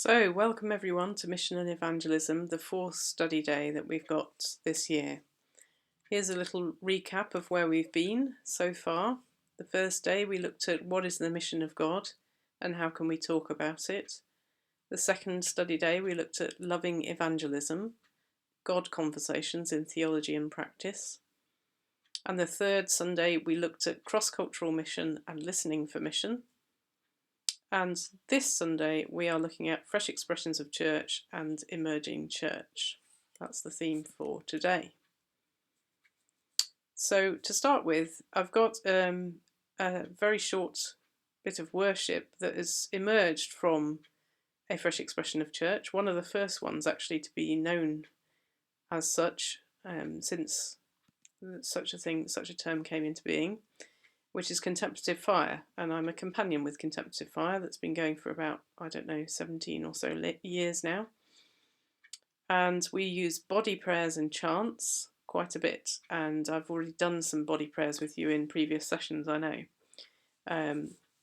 So, welcome everyone to Mission and Evangelism, the fourth study day that we've got this year. Here's a little recap of where we've been so far. The first day we looked at what is the mission of God and how can we talk about it. The second study day we looked at loving evangelism, God conversations in theology and practice. And the third Sunday we looked at cross-cultural mission and listening for mission. And this Sunday, we are looking at fresh expressions of church and emerging church. That's the theme for today. So to start with, I've got a very short bit of worship that has emerged from a fresh expression of church. One of the first ones actually to be known as such since such a term came into being, which is Contemplative Fire, and I'm a companion with Contemplative Fire that's been going for about, 17 or so years now. And we use body prayers and chants quite a bit, and I've already done some body prayers with you in previous sessions, I know.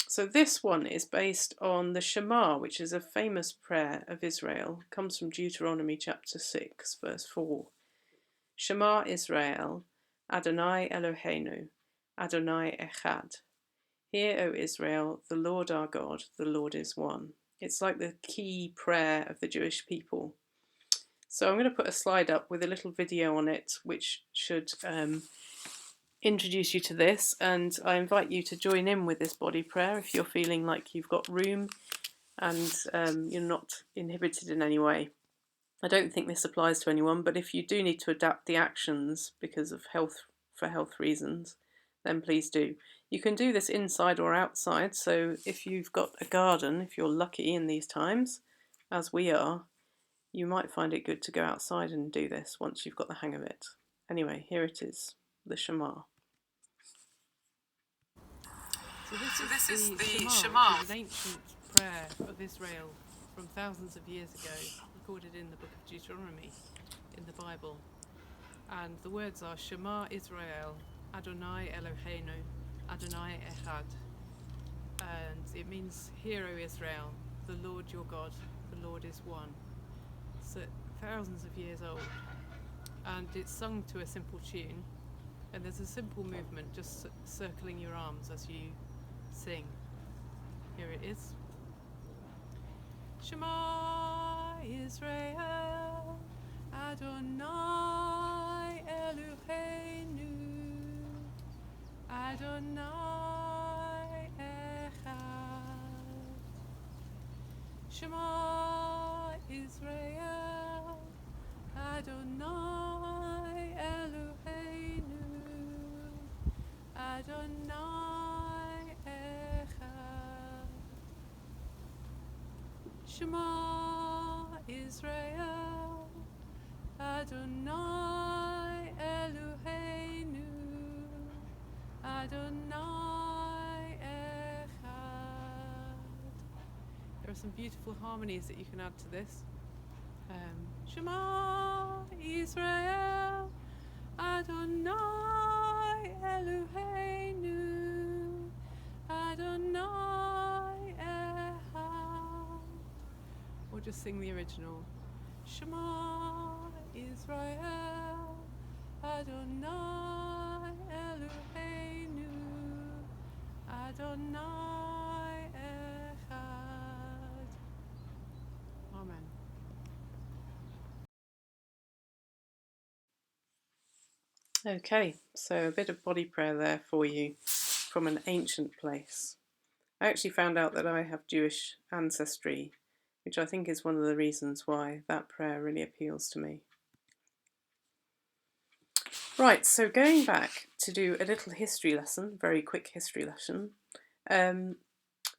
So this one is based on the Shema, which is a famous prayer of Israel. It comes from Deuteronomy chapter 6, verse 4. Shema Israel, Adonai Eloheinu, Adonai Echad. Hear, O Israel, the Lord our God, the Lord is one. It's like the key prayer of the Jewish people. So I'm going to put a slide up with a little video on it, which should introduce you to this. And I invite you to join in with this body prayer if you're feeling like you've got room and you're not inhibited in any way. I don't think this applies to anyone, but if you do need to adapt the actions because of health reasons, then please do. You can do this inside or outside, so if you've got a garden, if you're lucky in these times, as we are, you might find it good to go outside and do this once you've got the hang of it. Anyway, here it is, the Shema. So this is the Shema, which is an ancient prayer of Israel from thousands of years ago, recorded in the book of Deuteronomy in the Bible. And the words are Shema Israel, Adonai Eloheinu, Adonai Echad. And it means, Hear, O Israel, the Lord your God, the Lord is one. So thousands of years old. And it's sung to a simple tune. And there's a simple movement, just circling your arms as you sing. Here it is. Shema Israel, Adonai Eloheinu, Adonai Echad. Shema Israel, Adonai Eloheinu, Adonai Echad. Shema Israel, Adonai Eloheinu, Adonai Echad. There are some beautiful harmonies that you can add to this. Shema Israel, Adonai Eloheinu, Adonai Echad. Or just sing the original. Shema Israel, Adonai Eloheinu, Adonai Echad. Amen. Okay, so a bit of body prayer there for you from an ancient place. I actually found out that I have Jewish ancestry, which I think is one of the reasons why that prayer really appeals to me. Right, so going back to do a little history lesson, very quick history lesson,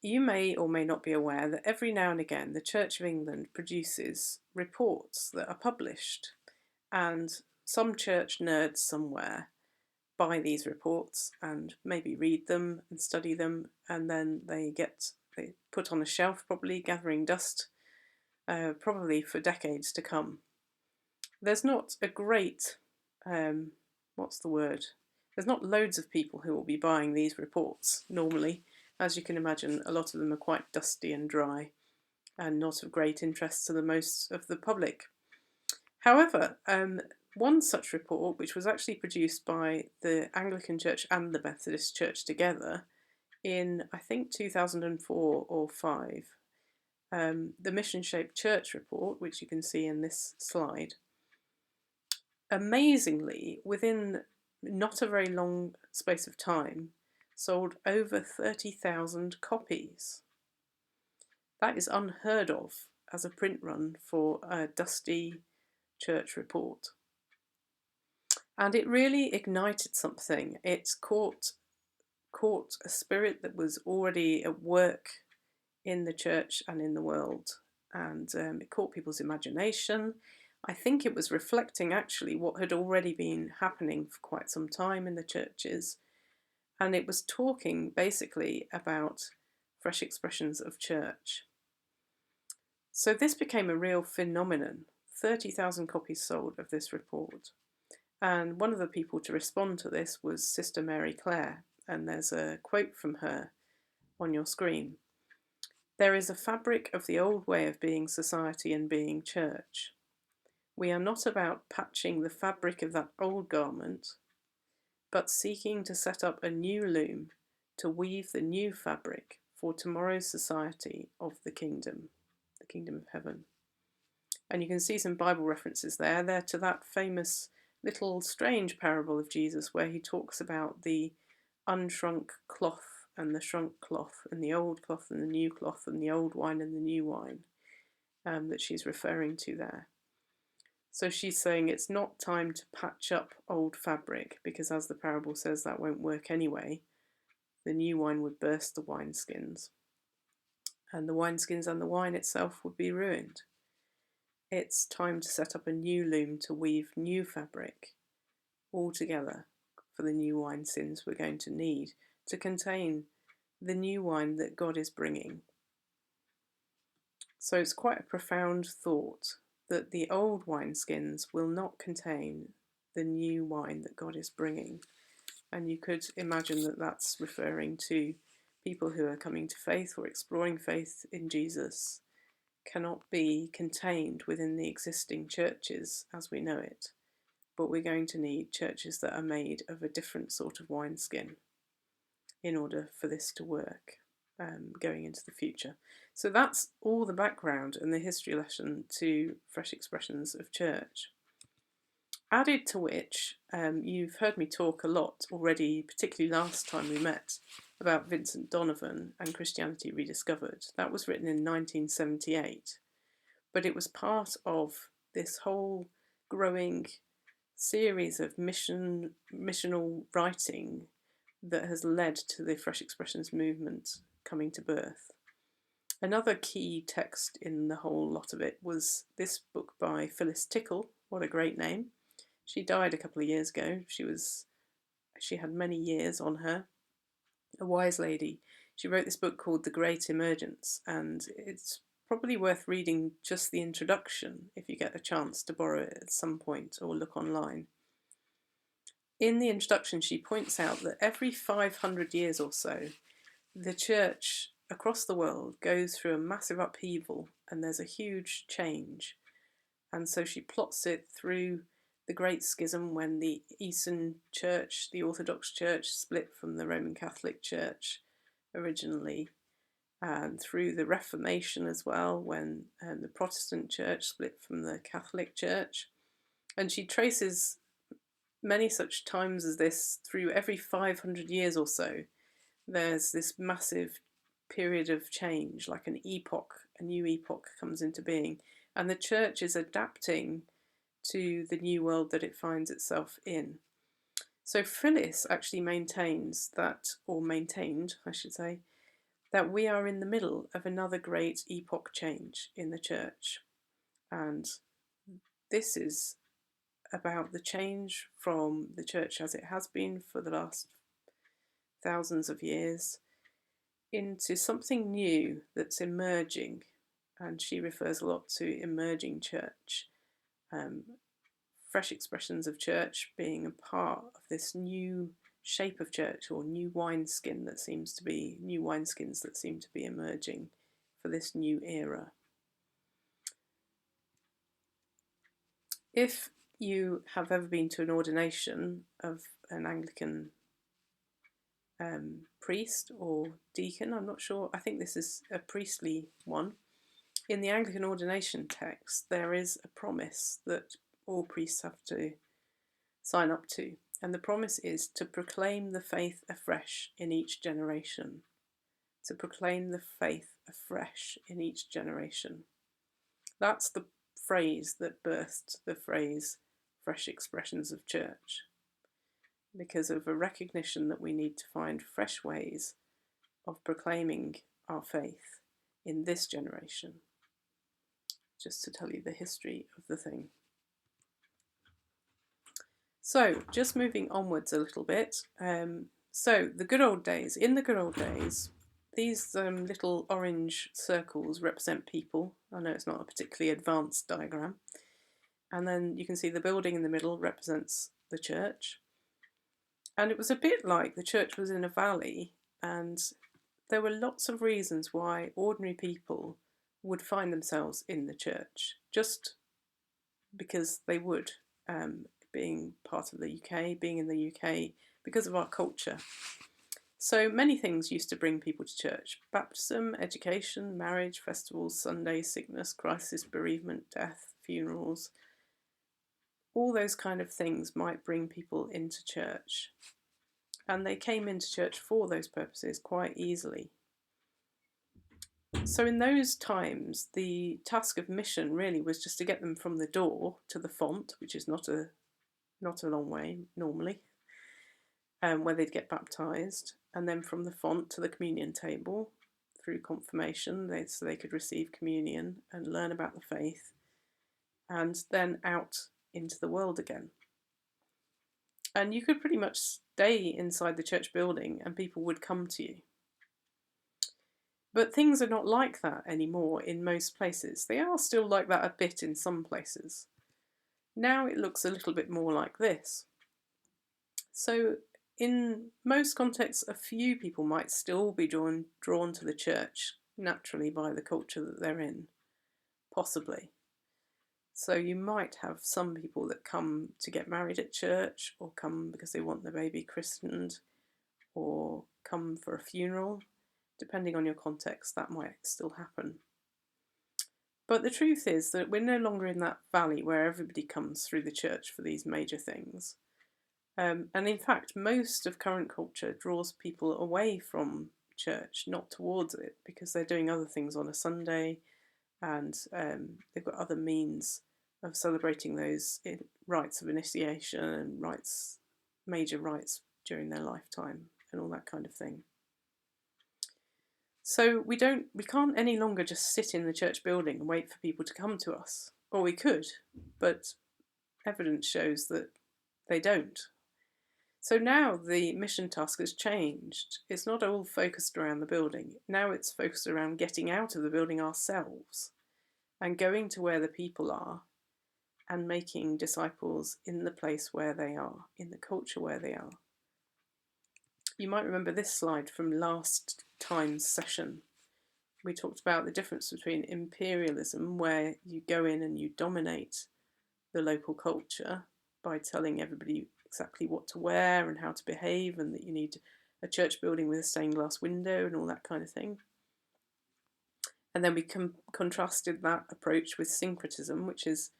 you may or may not be aware that every now and again the Church of England produces reports that are published, and some church nerds somewhere buy these reports and maybe read them and study them, and then they put on a shelf, probably gathering dust, probably for decades to come. There's not a great, there's not loads of people who will be buying these reports normally. As you can imagine, a lot of them are quite dusty and dry. and not of great interest to the most of the public. However, one such report, which was actually produced by the Anglican Church and the Methodist Church together in, I think, 2004 or 5, the Mission Shaped Church report, which you can see in this slide, amazingly, within not a very long space of time, sold over 30,000 copies. That is unheard of as a print run for a dusty church report. And it really ignited something. It caught a spirit that was already at work in the church and in the world. And it caught people's imagination. I think it was reflecting actually what had already been happening for quite some time in the churches. And it was talking basically about fresh expressions of church. So this became a real phenomenon. 30,000 copies sold of this report. And one of the people to respond to this was Sister Mary Clare. And there's a quote from her on your screen. "There is a fabric of the old way of being society and being church. We are not about patching the fabric of that old garment, but seeking to set up a new loom to weave the new fabric for tomorrow's society of the kingdom of heaven." And you can see some Bible references there. They're to that famous little strange parable of Jesus where he talks about the unshrunk cloth and the shrunk cloth, and the old cloth and the new cloth, and the old wine and the new wine, that she's referring to there. So she's saying it's not time to patch up old fabric, because as the parable says, that won't work anyway. The new wine would burst the wineskins, and the wineskins and the wine itself would be ruined. It's time to set up a new loom to weave new fabric all together for the new wineskins we're going to need to contain the new wine that God is bringing. So it's quite a profound thought that the old wineskins will not contain the new wine that God is bringing. And you could imagine that that's referring to people who are coming to faith or exploring faith in Jesus cannot be contained within the existing churches as we know it, but we're going to need churches that are made of a different sort of wineskin in order for this to work going into the future. So that's all the background and the history lesson to Fresh Expressions of Church. Added to which, you've heard me talk a lot already, particularly last time we met, about Vincent Donovan and Christianity Rediscovered. That was written in 1978, but it was part of this whole growing series of missional writing that has led to the Fresh Expressions movement coming to birth. Another key text in the whole lot of it was this book by Phyllis Tickle. What a great name. She died a couple of years ago. She had many years on her. A wise lady. She wrote this book called The Great Emergence, and it's probably worth reading just the introduction if you get a chance to borrow it at some point or look online. In the introduction, she points out that every 500 years or so, the church across the world goes through a massive upheaval and there's a huge change. And so she plots it through the Great Schism when the Eastern Church, the Orthodox Church, split from the Roman Catholic Church originally, and through the Reformation as well when the Protestant Church split from the Catholic Church. And she traces many such times as this through every 500 years or so. There's this massive period of change, like an epoch, a new epoch comes into being, and the church is adapting to the new world that it finds itself in. So Phyllis actually maintains that, or maintained, I should say, that we are in the middle of another great epoch change in the church. And this is about the change from the church as it has been for the last thousands of years into something new that's emerging. And she refers a lot to emerging church, fresh expressions of church being a part of this new shape of church, or new wineskins that seem to be emerging for this new era. If you have ever been to an ordination of an Anglican priest or deacon, I'm not sure, I think this is a priestly one. In the Anglican ordination text, there is a promise that all priests have to sign up to. And the promise is to proclaim the faith afresh in each generation. To proclaim the faith afresh in each generation. That's the phrase that birthed the phrase fresh expressions of church, because of a recognition that we need to find fresh ways of proclaiming our faith in this generation. Just to tell you the history of the thing. So, just moving onwards a little bit. So, the good old days. In the good old days, these little orange circles represent people. I know it's not a particularly advanced diagram. And then you can see the building in the middle represents the church. And it was a bit like the church was in a valley, and there were lots of reasons why ordinary people would find themselves in the church, just because they would, being part of the UK, being in the UK, because of our culture. So many things used to bring people to church: baptism, education, marriage, festivals, Sundays, sickness, crisis, bereavement, death, funerals. All those kind of things might bring people into church. And they came into church for those purposes quite easily. So in those times, the task of mission really was just to get them from the door to the font, which is not a long way normally, where they'd get baptised, and then from the font to the communion table through confirmation, so they could receive communion and learn about the faith, and then out into the world again. And you could pretty much stay inside the church building and people would come to you. But things are not like that anymore in most places. They are still like that a bit in some places. Now it looks a little bit more like this. So in most contexts, a few people might still be drawn to the church naturally by the culture that they're in, possibly. So you might have some people that come to get married at church, or come because they want the baby christened, or come for a funeral. Depending on your context, that might still happen. But the truth is that we're no longer in that valley where everybody comes through the church for these major things. And in fact, most of current culture draws people away from church, not towards it, because they're doing other things on a Sunday, and they've got other means of celebrating those rites of initiation and major rites during their lifetime and all that kind of thing. So we can't any longer just sit in the church building and wait for people to come to us. Or we could, but evidence shows that they don't. So now the mission task has changed. It's not all focused around the building. Now it's focused around getting out of the building ourselves and going to where the people are and making disciples in the place where they are, in the culture where they are. You might remember this slide from last time's session. We talked about the difference between imperialism, where you go in and you dominate the local culture by telling everybody exactly what to wear and how to behave, and that you need a church building with a stained glass window and all that kind of thing. And then we contrasted that approach with syncretism, which is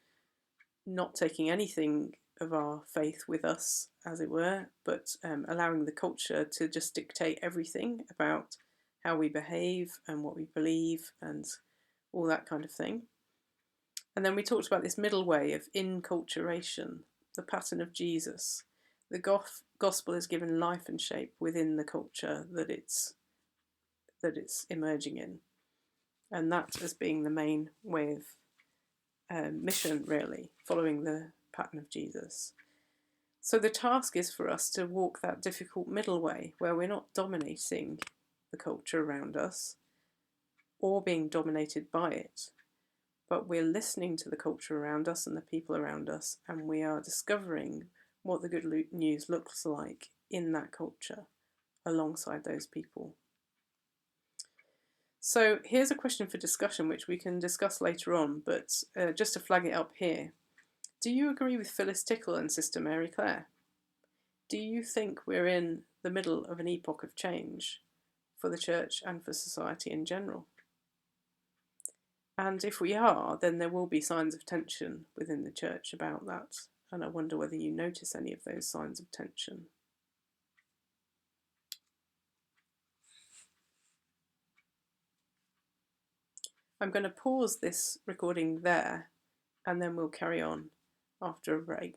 not taking anything of our faith with us, as it were, but allowing the culture to just dictate everything about how we behave and what we believe and all that kind of thing. And then we talked about this middle way of inculturation, the pattern of Jesus. The gospel is given life and shape within the culture that it's emerging in, and that as being the main way of mission, really, following the pattern of Jesus. So the task is for us to walk that difficult middle way where we're not dominating the culture around us or being dominated by it, but we're listening to the culture around us and the people around us, and we are discovering what the good news looks like in that culture alongside those people. So here's a question for discussion, which we can discuss later on, but just to flag it up here. Do you agree with Phyllis Tickle and Sister Mary Clare? Do you think we're in the middle of an epoch of change for the church and for society in general? And if we are, then there will be signs of tension within the church about that. And I wonder whether you notice any of those signs of tension. I'm going to pause this recording there, and then we'll carry on after a break.